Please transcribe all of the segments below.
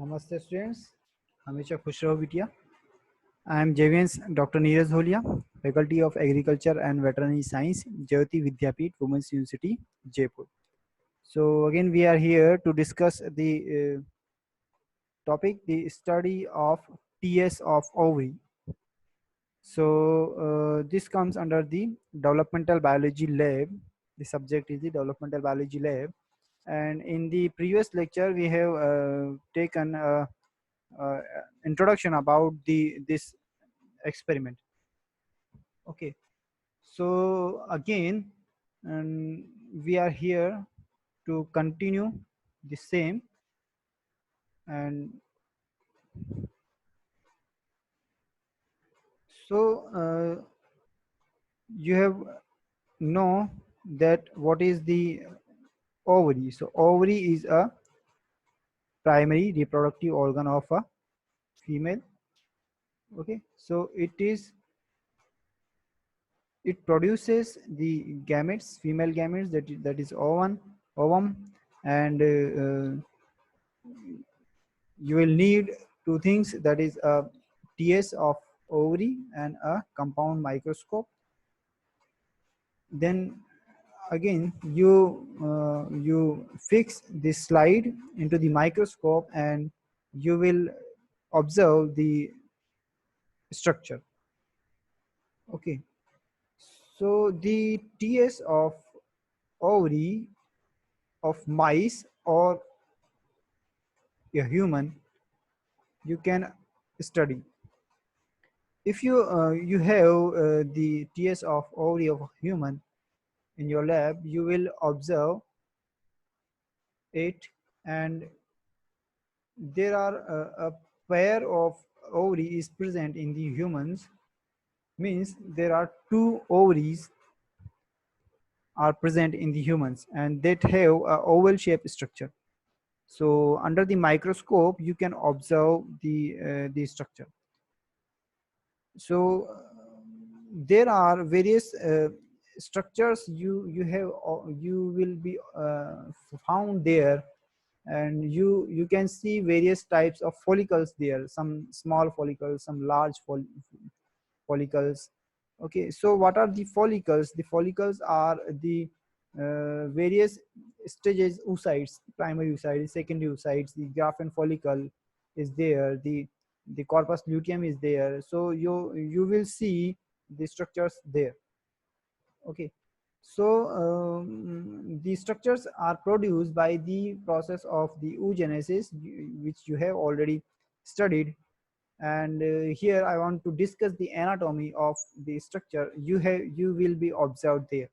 Namaste students, हमेशा खुश रहो बिटिया. I am JVN's Dr. Neeraj Holia, Faculty of Agriculture and Veterinary Science, Jyoti Vidyapeeth, Women's University, Jaipur. So again we are here to discuss the topic, the study of TS of ovary. So this comes under the developmental biology lab. The subject is the developmental biology lab, and in the previous lecture we have taken uh, introduction about the this experiment. Okay, so again, we are here to continue the same. And so you have know that what is the ovary. So ovary is a primary reproductive organ of a female. Okay, so it produces the gametes, female gametes, that is ovum, and you will need two things, that is a TS of ovary and a compound microscope. Then again you fix this slide into the microscope and you will observe the structure. Okay, so the TS of ovary of mice or a human you can study. If you have the TS of ovary of a human in your lab, you will observe it, and there are a pair of ovary is present in the humans, means there are two ovaries are present in the humans and that have a oval shape structure. So under the microscope you can observe the structure. So there are various structures you will be found there, and you can see various types of follicles there, some small follicles, some large follicles. Okay, so what are the follicles? The follicles are the various stages oocytes, primary oocytes, secondary oocytes. The Graafian follicle is there, the corpus luteum is there, so you will see the structures there. Okay, so the structures are produced by the process of the oogenesis, which you have already studied. And here I want to discuss the anatomy of the structure you will be observed there.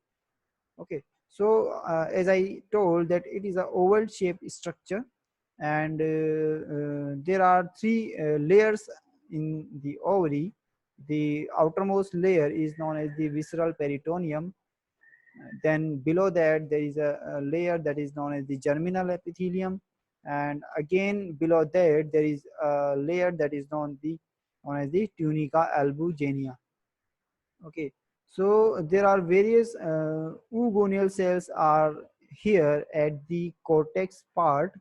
Okay, so as I told that it is a oval shaped structure, and there are three layers in the ovary. The outermost layer is known as the visceral peritoneum. Then below that there is a layer that is known as the germinal epithelium, and again below that there is a layer that is known as the tunica albuginea. Okay, so there are various oogonial cells are here at the cortex part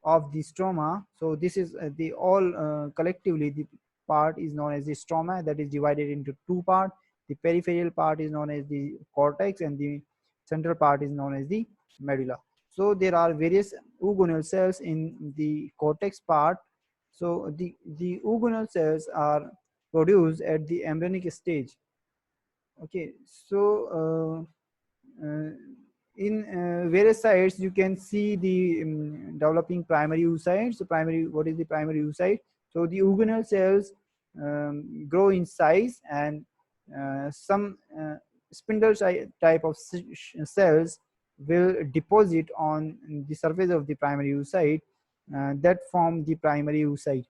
of the stroma. So this is the all collectively the part is known as the stroma, that is divided into two parts. The peripheral part is known as the cortex and the central part is known as the medulla. So there are various oogonial cells in the cortex part. So the oogonial cells are produced at the embryonic stage. Okay, so uh, in various sites you can see the developing primary oocyte. So primary, what is the primary oocyte? So the organelle cells grow in size, and some spindle type of cells will deposit on the surface of the primary oocyte that form the primary oocyte.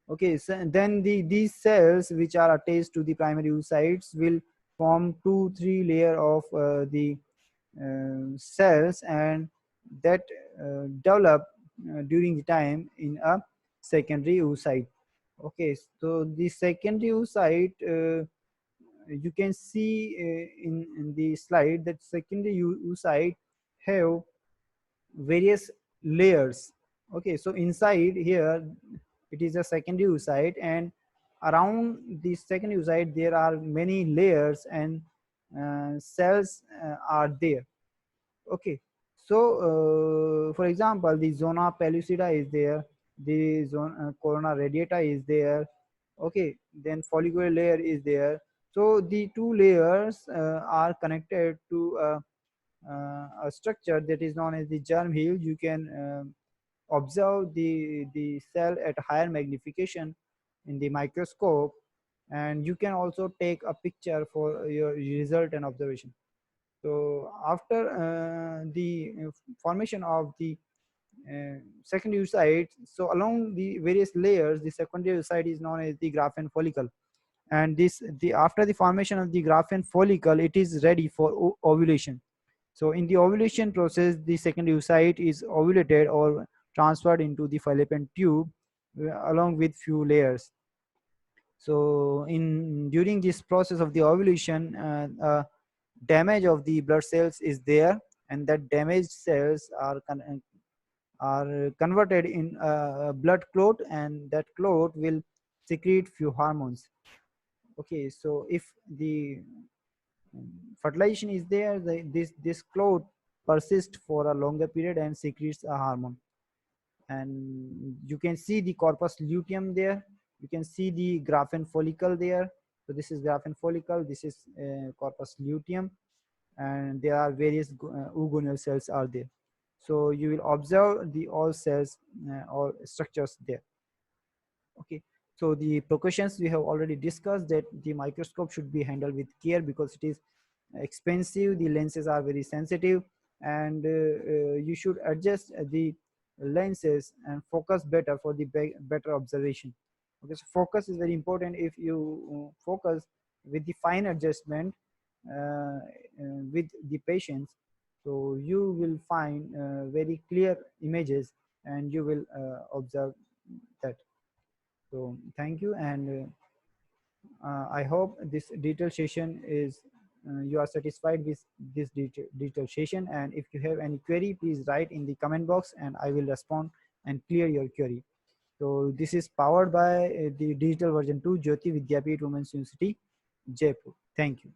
Okay, so then these cells which are attached to the primary oocytes will form 2-3 layer of the cells, and that develop during the time in a secondary oocyte. Okay, so the secondary oocyte you can see in the slide that secondary oocyte have various layers. Okay, so inside here it is a secondary oocyte, and around the secondary oocyte there are many layers and cells are there. Okay, so for example, the zona pellucida is there, the zona corona radiata is there. Okay, then follicular layer is there. So the two layers are connected to a structure that is known as the germ heel. You can observe the cell at higher magnification in the microscope, and you can also take a picture for your result and observation. So after the formation of the secondary oocyte, so along the various layers, the secondary oocyte is known as the Graafian follicle. And this the after the formation of the Graafian follicle, it is ready for ovulation. So in the ovulation process, the secondary oocyte is ovulated or transferred into the fallopian tube along with few layers. So in during this process of the ovulation, damage of the blood cells is there, and that damaged cells are converted in a blood clot, and that clot will secrete few hormones. Okay, so if the fertilization is there, this clot persists for a longer period and secretes a hormone. And you can see the corpus luteum there, you can see the Graafian follicle there. So this is Graafian follicle, this is corpus luteum, and there are various oogonal cells are there. So you will observe the all cells, all structures there. Okay, so the precautions we have already discussed, that the microscope should be handled with care because it is expensive, the lenses are very sensitive, and you should adjust the lenses and focus better for the better observation. Okay, so focus is very important. If you focus with the fine adjustment with the patients, so you will find very clear images, and you will observe that. So thank you, and I hope this detailed session is you are satisfied with this detailed session. And if you have any query, please write in the comment box, and I will respond and clear your query. So this is powered by the digital version 2 Jyoti Vidyapeeth Women's University, Jaipur. Thank you.